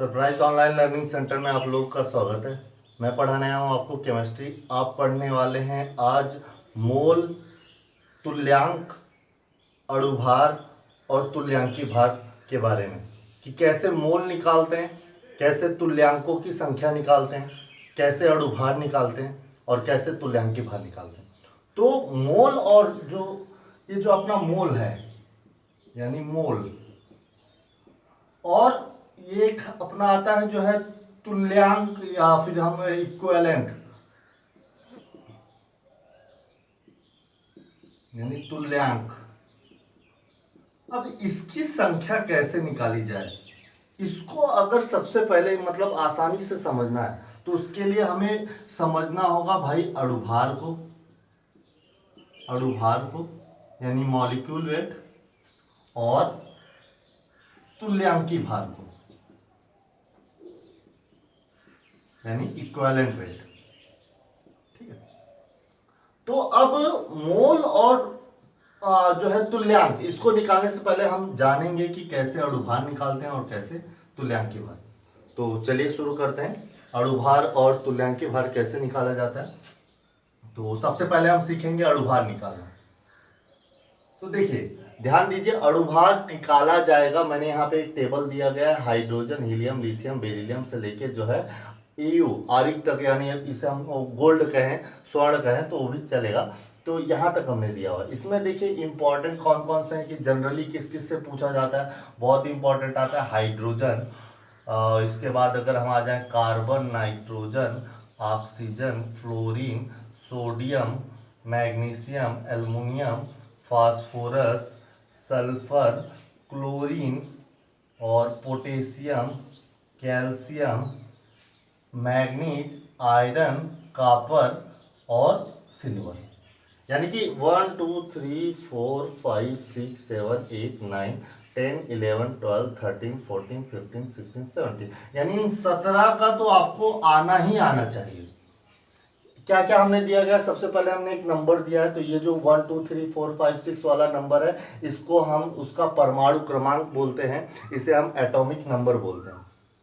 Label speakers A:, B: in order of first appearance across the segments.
A: Surprise online learning centre में आप लोगों का स्वागत है। मैं पढ़ाने आया हूँ आपको केमिस्ट्री। आप पढ़ने वाले हैं आज मोल, तुल्यांक, अणुभार और तुल्यांकी भार के बारे में कि कैसे मोल निकालते हैं, कैसे तुल्यांकों की संख्या निकालते हैं, कैसे अणुभार निकालते हैं और कैसे तुल्यांकी भार निकालते हैं। तो मोल और ये जो अपना मोल है यानी मोल, और ये एक अपना आता है जो है तुल्यांक या फिर हम इक्विवेलेंट यानी तुल्यांक। अब इसकी संख्या कैसे निकाली जाए, इसको अगर सबसे पहले मतलब आसानी से समझना है तो उसके लिए हमें समझना होगा भाई अणुभार को यानी मॉलिक्यूल वेट और तुल्यांकी भार को यानी इक्विवेलेंट वेट। ठीक है, तो अब मोल और जो है तुल्यांक, इसको निकालने से पहले हम जानेंगे कि कैसे अणुभार निकालते हैं और कैसे तुल्यांकी भार। तो चलिए शुरू करते हैं। अणुभार और तुल्यांकी भार कैसे निकाला जाता है, तो सबसे पहले हम सीखेंगे अणुभार निकालना। तो देखिए ध्यान दीजिए, अणुभार निकाला जाएगा। मैंने यहाँ पे एक टेबल दिया गया है, हाइड्रोजन, हीलियम, लिथियम, बेरिलियम से लेके जो है EU आरिक तक, यानी इसे हम गोल्ड कहें, स्वर्ण कहें तो वो भी चलेगा। तो यहाँ तक हमने दिया हुआ है। इसमें देखिए इंपॉर्टेंट कौन कौन से हैं कि जनरली किस किस से पूछा जाता है। बहुत इंपॉर्टेंट आता है हाइड्रोजन, इसके बाद अगर हम आ जाए carbon, nitrogen, oxygen, fluorine, sodium, magnesium, aluminium, phosphorus, sulphur, chlorine और potassium, calcium, manganese, iron, copper और सिल्वर। यानी कि 1 2 3 4 5 6 7 8 9 10 11 12 13 14 15 16 17, यानी इन 17 का तो आपको आना ही आना चाहिए। क्या क्या हमने दिया गया, सबसे पहले हमने एक नंबर दिया है। तो ये जो 1 2 3 4 5 6 वाला नंबर है, इसको हम उसका परमाणु क्रमांक बोलते हैं। इसे हम एटॉमिक नंबर बोलते हैं,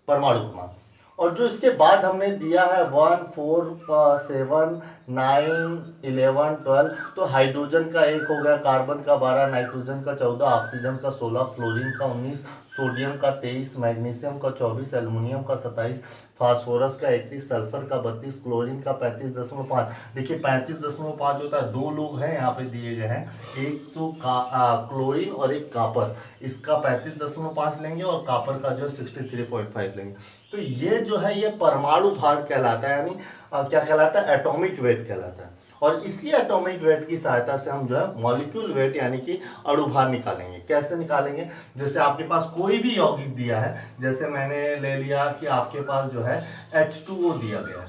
A: परमाणु क्रमांक। और जो इसके बाद हमने दिया है 1 4 7 9 11 12, तो हाइड्रोजन का 1 हो गया, कार्बन का 12, नाइट्रोजन का 14, ऑक्सीजन का 16, फ्लोरीन का 19, सोडियम का 23, मैग्नीशियम का 24, एल्युमिनियम का 27, फास्फोरस का 31, सल्फर का 32, क्लोरीन का 35.5। देखिए 35.5 होता है, दो लोग हैं यहाँ पे दिए गए हैं, एक तो क्लोरीन और एक कॉपर। इसका 35.5 लेंगे और कॉपर का जो है 63.5 लेंगे। तो ये जो है ये परमाणु भार कहलाता है, यानी क्या कहलाता है, एटॉमिक वेट कहलाता है। और इसी एटॉमिक वेट की सहायता से हम जो है मॉलिक्यूल वेट यानी कि अणुभार निकालेंगे। कैसे निकालेंगे, जैसे आपके पास कोई भी यौगिक दिया है, जैसे मैंने ले लिया कि आपके पास जो है H2O दिया गया है,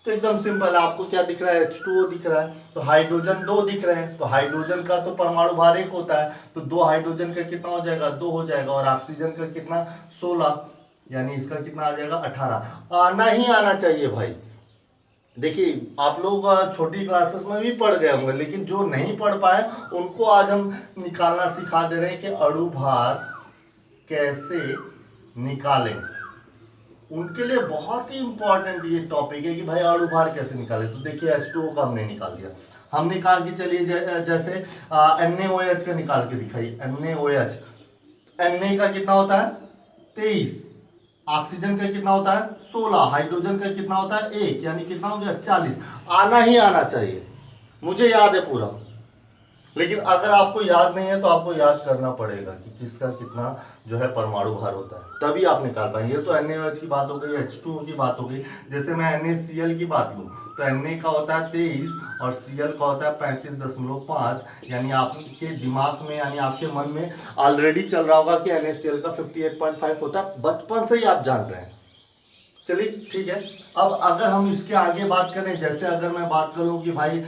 A: तो एकदम सिंपल, आपको क्या दिख रहा है, H2O दिख रहा है। तो हाइड्रोजन 2 दिख रहे हैं, तो हाइड्रोजन का तो परमाणु भार 1 होता है, तो 2 हाइड्रोजन का कितना हो जाएगा, 2 हो जाएगा। और ऑक्सीजन का कितना, 16, यानी इसका कितना आ जाएगा, 18। आना ही आना चाहिए भाई। देखिए आप लोग छोटी क्लासेस में भी पढ़ गए होंगे, लेकिन जो नहीं पढ़ पाए उनको आज हम निकालना सिखा दे रहे हैं कि अणुभार कैसे निकालें। उनके लिए बहुत ही इंपॉर्टेंट ये टॉपिक है कि भाई अणुभार कैसे निकालें। तो देखिए H2O का हमने निकाल दिया। हम निकाल के चलिए जैसे NaOH का निकाल के दिखाइए। NaOH, Na का कितना होता है, 23, ऑक्सीजन का कितना होता है, 16, हाइड्रोजन का कितना होता है, 1, यानी कितना हो गया, 40। आना ही आना चाहिए, मुझे याद है पूरा। लेकिन अगर आपको याद नहीं है तो आपको याद करना पड़ेगा कि किसका कितना जो है परमाणु भार होता है, तभी आप निकाल पाएंगे। तो NaOH की बात हो गई, H2O की बात हो गई। जैसे मैं NaCl की बात लूँ तो Na का होता है 23 और Cl का होता है 35.5, यानी आपके दिमाग में यानी आपके मन में ऑलरेडी चल रहा होगा कि NaCl का 58.5 होता है, बचपन से ही आप जान रहे हैं। चलिए ठीक है। अब अगर हम इसके आगे बात करें, जैसे अगर मैं बात करूं कि भाई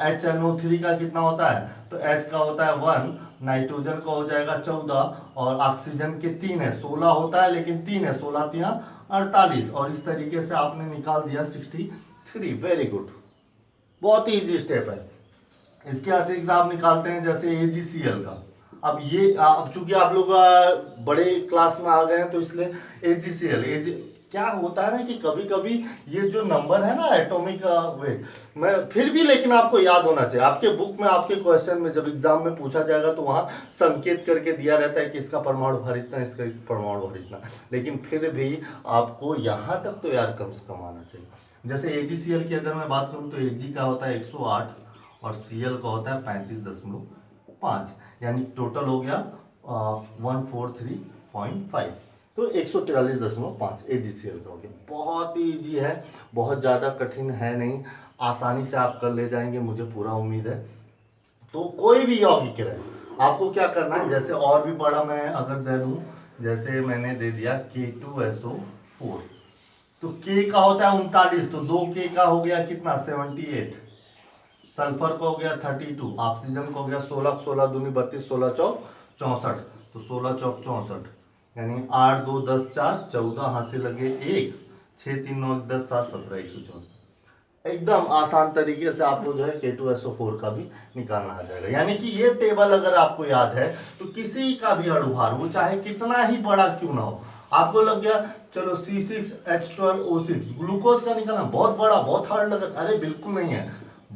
A: HNO3 का कितना होता है, तो H का होता है 1, नाइट्रोजन का हो जाएगा 14 और ऑक्सीजन के 3 है, 16 होता है लेकिन 3 है, 16 3 48। और इस तरीके से आपने निकाल दिया 63। वेरी गुड, बहुत ही इजी स्टेप है। इसके अतिरिक्त आप निकालते हैं जैसे AgCl का, अब ये अब चूंकि आप लोग बड़े क्लास में आ गए हैं तो इसलिए AgCl क्या होता है ना कि कभी कभी ये जो नंबर है ना एटॉमिक वेट मैं फिर भी लेकिन आपको याद होना चाहिए। आपके बुक में आपके क्वेश्चन में जब एग्जाम में पूछा जाएगा तो वहां संकेत करके दिया रहता है कि इसका परमाणु भार इतना, इसका परमाणु भार इतना, लेकिन फिर भी आपको यहाँ तक तो यार कम से कम आना चाहिए। जैसे AgCl की अगर मैं बात करूँ तो Ag का होता है 108 और Cl का होता है 35.5, यानी टोटल हो गया 143.5, तो 143.5 AgCl का हो गया। बहुत ही ईजी है, बहुत ज़्यादा कठिन है नहीं, आसानी से आप कर ले जाएंगे, मुझे पूरा उम्मीद है। तो कोई भी यौगिक रहे, आपको क्या करना है, जैसे और भी बड़ा मैं अगर दे दूं, जैसे मैंने दे दिया K2SO4, तो K का होता है 39, तो 2K का हो गया कितना 78, सल्फर का हो गया 32, ऑक्सीजन का हो गया 16, 16 दूनी 32, 16 चौक 64, तो 16 चौक 64, यानी 8 2 10 4 14, हाथ से लगे 1, 6 3 9 10 7 17 114। एकदम आसान तरीके से आपको जो है K2SO4 का भी निकालना आ जाएगा। यानी कि ये टेबल अगर आपको याद है तो किसी का भी अणुभार वो चाहे कितना ही बड़ा क्यों ना हो, आपको लग गया चलो C6H12O6 ग्लूकोज का निकालना बहुत बड़ा बहुत हार्ड लगा, अरे बिल्कुल नहीं है।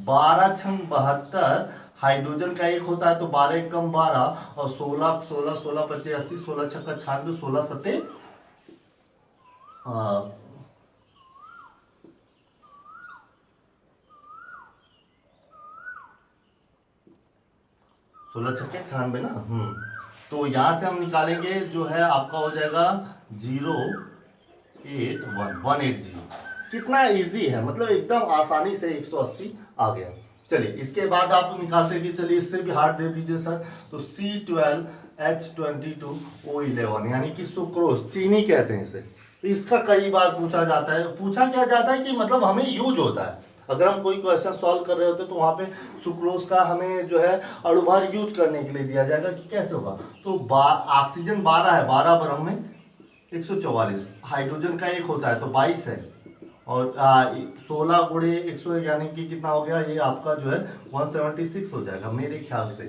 A: 12 छंग 72, हाइड्रोजन का एक होता है तो 12 एक कम 12, और 16 16 16 25 80, 16 छक्का 96, 16 सत्ते 16 छक्के 96 ना। तो यहां से हम निकालेंगे जो है आपका हो जाएगा 081 कितना इजी है, मतलब एकदम आसानी से 180 आ गया। चलिए इसके बाद आप निकालते कि चलिए इससे भी हार्ड दे दीजिए सर, तो C12H22O11 यानी कि सुक्रोज, चीनी कहते हैं इसे। तो इसका कई बार पूछा जाता है, पूछा क्या जाता है कि मतलब हमें यूज होता है, अगर हम कोई क्वेश्चन सॉल्व कर रहे होते तो वहां पे सुक्रोज का हमें जो है अणुभार यूज करने के लिए दिया जाएगा कि कैसे होगा। तो ऑक्सीजन 12 है, 12 ब्रह्म में 144, हाइड्रोजन का एक होता है तो 22 है, और 16 गुणे 100 यानी कि कितना हो गया, ये आपका जो है 176 हो जाएगा मेरे ख्याल से।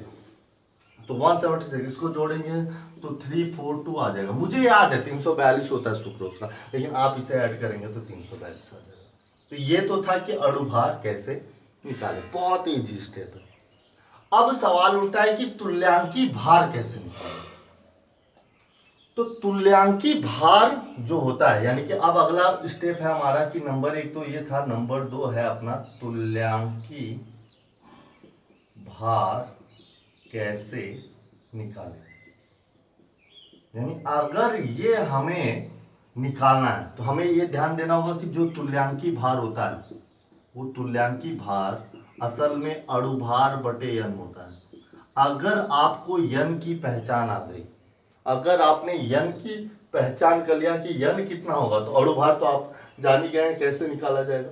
A: तो 176 इसको जोड़ेंगे तो 342 आ जाएगा। मुझे याद है 342 होता है सुक्रोज का, लेकिन आप इसे ऐड करेंगे तो 342 आ जाएगा। तो ये तो था कि अणुभार कैसे निकाले, बहुत इजी स्टेप है। अब सवाल उठता है कि तुल्यांकी भार कैसे निकाले। तो तुल्यांकी भार जो होता है, यानी कि अब अगला स्टेप है हमारा कि नंबर 1 तो ये था, नंबर 2 है अपना तुल्यांकी भार कैसे निकाले। यानी अगर ये हमें निकालना है तो हमें ये ध्यान देना होगा कि जो तुल्यांकी भार होता है वो तुल्यांकी भार असल में अणुभार बटे n होता है। अगर आपको n की पहचान आ गई, अगर आपने n की पहचान कर लिया कि n कितना होगा, तो अणुभार तो आप जान ही गए हैं कैसे निकाला जाएगा।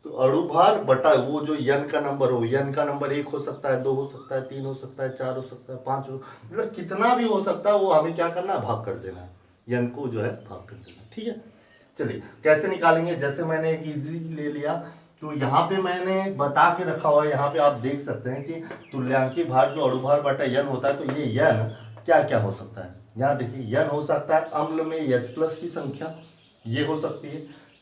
A: तो अणुभार बटा वो जो n का नंबर हो, n का नंबर 1 हो सकता है, 2 हो सकता है, 3 हो सकता है, 4 हो सकता है, 5 हो, मतलब कितना भी हो सकता है, वो हमें क्या करना है, भाग कर देना है, n को जो है भाग कर देना। ठीक है, चलिए कैसे निकालेंगे। जैसे मैंने एक इजी ले लिया, तो यहाँ पे मैंने बता के रखा हुआ है, यहाँ पे आप देख सकते हैं कि तुल्यांकी भार जो अणुभार बटा n होता है, तो ये n क्या क्या हो सकता है। यहाँ देखिए n हो सकता है अम्ल में H+ की संख्या, ये हो सकती है,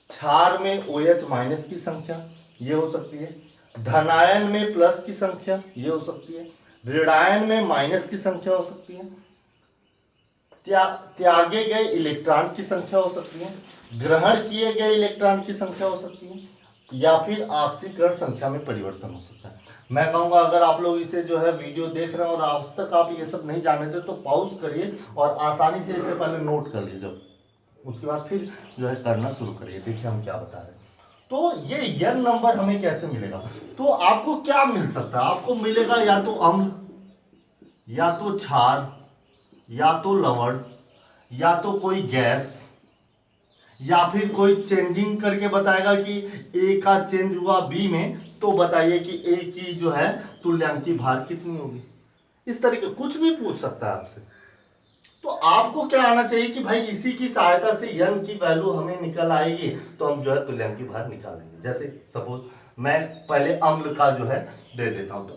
A: क्षार में OH- की संख्या, ये हो सकती है, धनायन में प्लस की संख्या, ये हो सकती है, ऋणायन में माइनस की संख्या हो सकती है, त्यागे गए इलेक्ट्रॉन की संख्या हो सकती है, ग्रहण किए गए इलेक्ट्रॉन की संख्या हो सकती है, या फिर ऑक्सीकरण संख्या में परिवर्तन हो सकता है। मैं कहूंगा अगर आप लोग इसे जो है वीडियो देख रहे हैं और आज तक आप ये सब नहीं जाने थे तो पॉज करिए और आसानी से इसे पहले नोट कर लीजिए, उसके बाद फिर जो है करना शुरू करिए। देखिए हम क्या बता रहे हैं। तो ये n नंबर हमें कैसे मिलेगा, तो आपको क्या मिल सकता है, आपको मिलेगा या तो अम्ल, या तो क्षार, या तो लवण, या तो कोई गैस, या फिर कोई चेंजिंग करके बताएगा कि ए का चेंज हुआ बी में, तो बताइए कि ए की जो है तुल्यांकी भार कितनी होगी। इस तरीके कुछ भी पूछ सकता है आपसे। तो आपको क्या आना चाहिए कि भाई इसी की सहायता से n की वैल्यू हमें निकल आएगी, तो हम जो है तुल्यांकी भार निकालेंगे। जैसे सपोज मैं पहले अम्ल का जो है दे देता हूं, तो